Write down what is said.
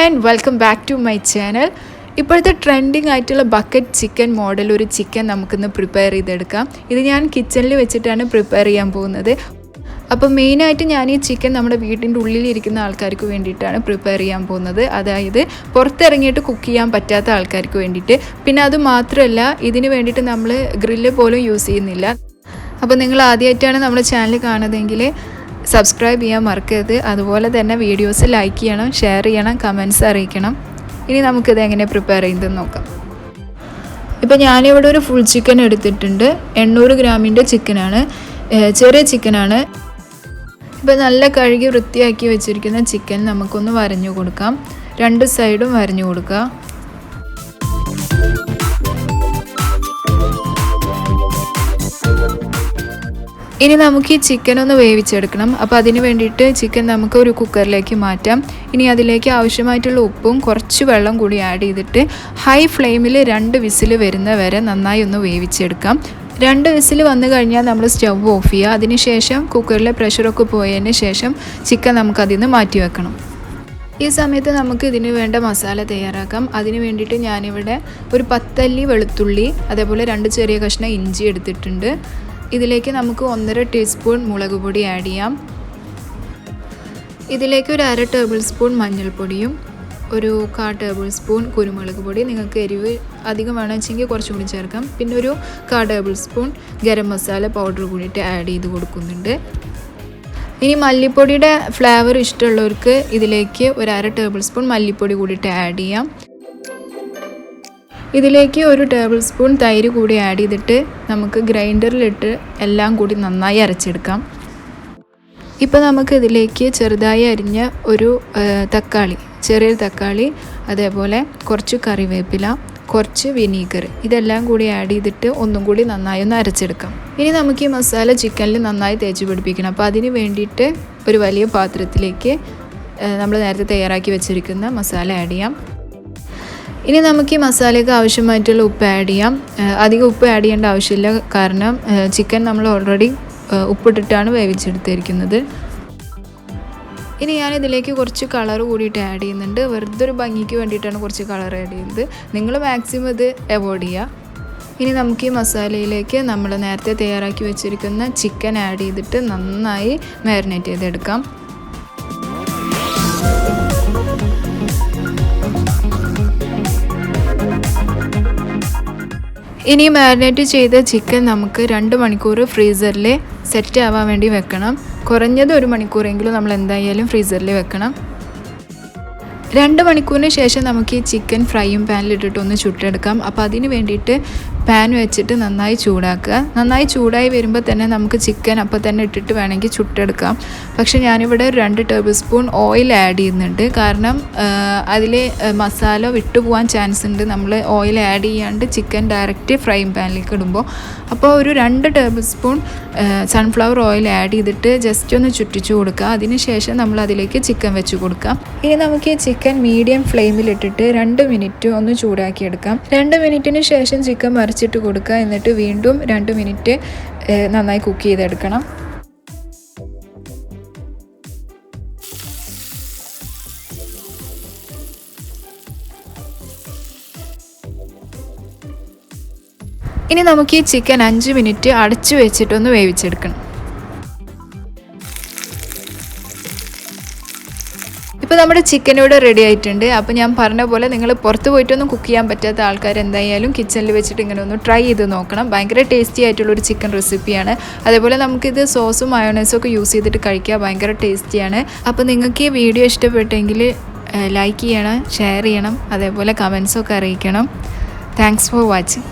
And welcome back to my channel. ഇപ്പോഴത്തെ trending ആയിട്ടുള്ള bucket chicken model ഒരു chicken നമുക്കിന്ന് പ്രിപ്പയർ ചെയ്തെടുക്കാം. ഇത് ഞാൻ കിച്ചണിൽ വെച്ചിട്ടാണ് പ്രിപ്പയർ ചെയ്യാൻ പോകുന്നത്. അപ്പോൾ മെയിനായിട്ട് ഞാൻ ഈ ചിക്കൻ നമ്മുടെ വീട്ടിൻ്റെ ഉള്ളിലിരിക്കുന്ന ആൾക്കാർക്ക് വേണ്ടിയിട്ടാണ് പ്രിപ്പയർ ചെയ്യാൻ പോകുന്നത്. അതായത് പുറത്തിറങ്ങിയിട്ട് കുക്ക് ചെയ്യാൻ പറ്റാത്ത ആൾക്കാർക്ക് വേണ്ടിയിട്ട്. പിന്നെ അത് മാത്രമല്ല, ഇതിന് വേണ്ടിയിട്ട് നമ്മൾ ഗ്രില്ല് പോലും യൂസ് ചെയ്യുന്നില്ല. അപ്പോൾ നിങ്ങൾ ആദ്യമായിട്ടാണ് നമ്മുടെ ചാനൽ കാണുന്നതെങ്കിൽ സബ്സ്ക്രൈബ് ചെയ്യാൻ മറക്കരുത്. അതുപോലെ തന്നെ വീഡിയോസ് ലൈക്ക് ചെയ്യണം, ഷെയർ ചെയ്യണം, കമൻറ്റ്സ് അറിയിക്കണം. ഇനി നമുക്കിത് എങ്ങനെ പ്രിപ്പയർ ചെയ്യുന്നതെന്ന് നോക്കാം. ഇപ്പോൾ ഞാനിവിടെ ഒരു ഫുൾ ചിക്കൻ എടുത്തിട്ടുണ്ട്. 800 ഗ്രാമിൻ്റെ ചിക്കനാണ്, ചെറിയ ചിക്കനാണ്. ഇപ്പോൾ നല്ല കഴുകി വൃത്തിയാക്കി വെച്ചിരിക്കുന്ന ചിക്കൻ നമുക്കൊന്ന് വരഞ്ഞു കൊടുക്കാം. 2 സൈഡും വരഞ്ഞു കൊടുക്കുക. ഇനി നമുക്ക് ഈ ചിക്കൻ ഒന്ന് വേവിച്ചെടുക്കണം. അപ്പോൾ അതിന് വേണ്ടിയിട്ട് ചിക്കൻ നമുക്ക് ഒരു കുക്കറിലേക്ക് മാറ്റാം. ഇനി അതിലേക്ക് ആവശ്യമായിട്ടുള്ള ഉപ്പും കുറച്ച് വെള്ളം കൂടി ആഡ് ചെയ്തിട്ട് ഹൈ ഫ്ലെയിമിൽ 2 വിസിൽ വരുന്ന വരെ നന്നായി ഒന്ന് വേവിച്ചെടുക്കാം. 2 വിസിൽ വന്നു കഴിഞ്ഞാൽ നമ്മൾ സ്റ്റവ് ഓഫ് ചെയ്യുക. അതിനുശേഷം കുക്കറിലെ പ്രഷറൊക്കെ പോയതിന് ശേഷം ചിക്കൻ നമുക്കതിൽ നിന്ന് മാറ്റി വെക്കണം. ഈ സമയത്ത് നമുക്ക് ഇതിന് വേണ്ട മസാല തയ്യാറാക്കാം. അതിന് വേണ്ടിയിട്ട് ഞാനിവിടെ ഒരു 10 അല്ലി വെളുത്തുള്ളി, അതേപോലെ 2 ചെറിയ കഷ്ണം ഇഞ്ചി എടുത്തിട്ടുണ്ട്. ഇതിലേക്ക് നമുക്ക് 1.5 ടീസ്പൂൺ മുളക് പൊടി ആഡ് ചെയ്യാം. ഇതിലേക്ക് ഒരു 1/2 ടേബിൾ സ്പൂൺ മഞ്ഞൾപ്പൊടിയും ഒരു 1/4 ടേബിൾ സ്പൂൺ കുരുമുളക് പൊടി, നിങ്ങൾക്ക് എരിവ് അധികം വേണമെങ്കിൽ കുറച്ചും കൂടി ചേർക്കാം. പിന്നെ ഒരു 1/4 table spoon garam masala powder കൂടിയിട്ട് ആഡ് ചെയ്ത് കൊടുക്കുന്നുണ്ട്. ഇനി മല്ലിപ്പൊടിയുടെ ഫ്ലേവർ ഇഷ്ടമുള്ളവർക്ക് ഇതിലേക്ക് ഒരു 1/2 ടേബിൾ സ്പൂൺ മല്ലിപ്പൊടി കൂടിയിട്ട് ആഡ് ചെയ്യാം. ഇതിലേക്ക് ഒരു ടേബിൾ സ്പൂൺ തൈര് കൂടി ആഡ് ചെയ്തിട്ട് നമുക്ക് ഗ്രൈൻഡറിലിട്ട് എല്ലാം കൂടി നന്നായി അരച്ചെടുക്കാം. ഇപ്പോൾ നമുക്ക് ഇതിലേക്ക് ചെറുതായി അരിഞ്ഞ ഒരു തക്കാളി, ചെറിയൊരു തക്കാളി, അതേപോലെ കുറച്ച് കറിവേപ്പില, കുറച്ച് വിനീഗർ, ഇതെല്ലാം കൂടി ആഡ് ചെയ്തിട്ട് ഒന്നും കൂടി നന്നായി ഒന്ന് അരച്ചെടുക്കാം. ഇനി നമുക്ക് ഈ മസാല ചിക്കനിൽ നന്നായി തേച്ച് പിടിപ്പിക്കണം. അപ്പോൾ അതിന് വേണ്ടിയിട്ട് ഒരു വലിയ പാത്രത്തിലേക്ക് നമ്മൾ നേരത്തെ തയ്യാറാക്കി വെച്ചിരിക്കുന്ന മസാല ആഡ് ചെയ്യാം. ഇനി നമുക്ക് ഈ മസാലയ്ക്ക് ആവശ്യമായിട്ടുള്ള ഉപ്പ് ആഡ് ചെയ്യാം. അധികം ഉപ്പ് ആഡ് ചെയ്യേണ്ട ആവശ്യമില്ല, കാരണം ചിക്കൻ നമ്മൾ ഓൾറെഡി ഉപ്പിട്ടിട്ടാണ് വേവിച്ചെടുത്തിരിക്കുന്നത്. ഇനി ഞാനിതിലേക്ക് കുറച്ച് കളർ കൂടിയിട്ട് ആഡ് ചെയ്യുന്നുണ്ട്. വെറുതെ ഒരു ഭംഗിക്ക് വേണ്ടിയിട്ടാണ് കുറച്ച് കളർ ആഡ് ചെയ്യുന്നത്. നിങ്ങൾ മാക്സിമം ഇത് അവോയ്ഡ് ചെയ്യുക. ഇനി നമുക്ക് ഈ മസാലയിലേക്ക് നമ്മൾ നേരത്തെ തയ്യാറാക്കി വെച്ചിരിക്കുന്ന ചിക്കൻ ആഡ് ചെയ്തിട്ട് നന്നായി മാരിനേറ്റ് ചെയ്തെടുക്കാം. ഇനി മാരിനേറ്റ് ചെയ്ത ചിക്കൻ നമുക്ക് 2 മണിക്കൂർ ഫ്രീസറിൽ സെറ്റ് ആവാൻ വേണ്ടി വെക്കണം. കുറഞ്ഞത് 1 മണിക്കൂറെങ്കിലും നമ്മൾ എന്തായാലും ഫ്രീസറിൽ വെക്കണം. 2 മണിക്കൂറിന് ശേഷം നമുക്ക് ഈ ചിക്കൻ ഫ്രൈയും പാനിലിട്ടിട്ട് ഒന്ന് ചുട്ടെടുക്കാം. അപ്പോൾ അതിന് വേണ്ടിയിട്ട് പാൻ വെച്ചിട്ട് നന്നായി ചൂടാക്കുക. നന്നായി ചൂടായി വരുമ്പോൾ തന്നെ നമുക്ക് ചിക്കൻ അപ്പോൾ തന്നെ ഇട്ടിട്ട് വേണമെങ്കിൽ ചുട്ടെടുക്കാം. പക്ഷേ ഞാനിവിടെ 2 ടേബിൾ സ്പൂൺ ഓയിൽ ആഡ് ചെയ്യുന്നുണ്ട്. കാരണം അതിൽ മസാല വിട്ടുപോകാൻ ചാൻസ് ഉണ്ട് നമ്മൾ ഓയിൽ ആഡ് ചെയ്യാണ്ട് ചിക്കൻ ഡയറക്റ്റ് ഫ്രൈയിങ് പാനിലേക്ക് ഇടുമ്പോൾ. അപ്പോൾ ഒരു 2 table spoon sunflower oil add ചെയ്തിട്ട് ജസ്റ്റ് ഒന്ന് ചുറ്റിച്ചു കൊടുക്കുക. അതിന് ശേഷം നമ്മൾ അതിലേക്ക് ചിക്കൻ വെച്ച് കൊടുക്കാം. ഇനി നമുക്ക് ഈ ചിക്കൻ മീഡിയം ഫ്ലെയിമിലിട്ടിട്ട് 2 മിനിറ്റ് ഒന്ന് ചൂടാക്കിയെടുക്കാം. 2 മിനിറ്റിന് ശേഷം ചിക്കൻ മറിച്ചിട്ട് കൊടുക്കുക. എന്നിട്ട് വീണ്ടും 2 മിനിറ്റ് നന്നായി കുക്ക് ചെയ്തെടുക്കണം. ഇനി നമുക്ക് ഈ ചിക്കൻ 5 മിനിറ്റ് അടച്ചു വെച്ചിട്ടൊന്ന് വേവിച്ചെടുക്കണം. ഇപ്പോൾ നമ്മുടെ ചിക്കൻ ഇവിടെ റെഡി ആയിട്ടുണ്ട്. അപ്പോൾ ഞാൻ പറഞ്ഞ പോലെ നിങ്ങൾ പുറത്ത് പോയിട്ടൊന്നും കുക്ക് ചെയ്യാൻ പറ്റാത്ത ആൾക്കാർ എന്തായാലും കിച്ചണിൽ വെച്ചിട്ട് ഇങ്ങനെ ഒന്ന് ട്രൈ ചെയ്ത് നോക്കണം. ഭയങ്കര ടേസ്റ്റി ആയിട്ടുള്ളൊരു ചിക്കൻ റെസിപ്പിയാണ്. അതേപോലെ നമുക്കിത് സോസും മയോണൈസും ഒക്കെ യൂസ് ചെയ്തിട്ട് കഴിക്കുക, ഭയങ്കര ടേസ്റ്റിയാണ്. അപ്പോൾ നിങ്ങൾക്ക് ഈ വീഡിയോ ഇഷ്ടപ്പെട്ടെങ്കിൽ ലൈക്ക് ചെയ്യണം, ഷെയർ ചെയ്യണം, അതേപോലെ കമൻസൊക്കെ അറിയിക്കണം. Thanks for watching.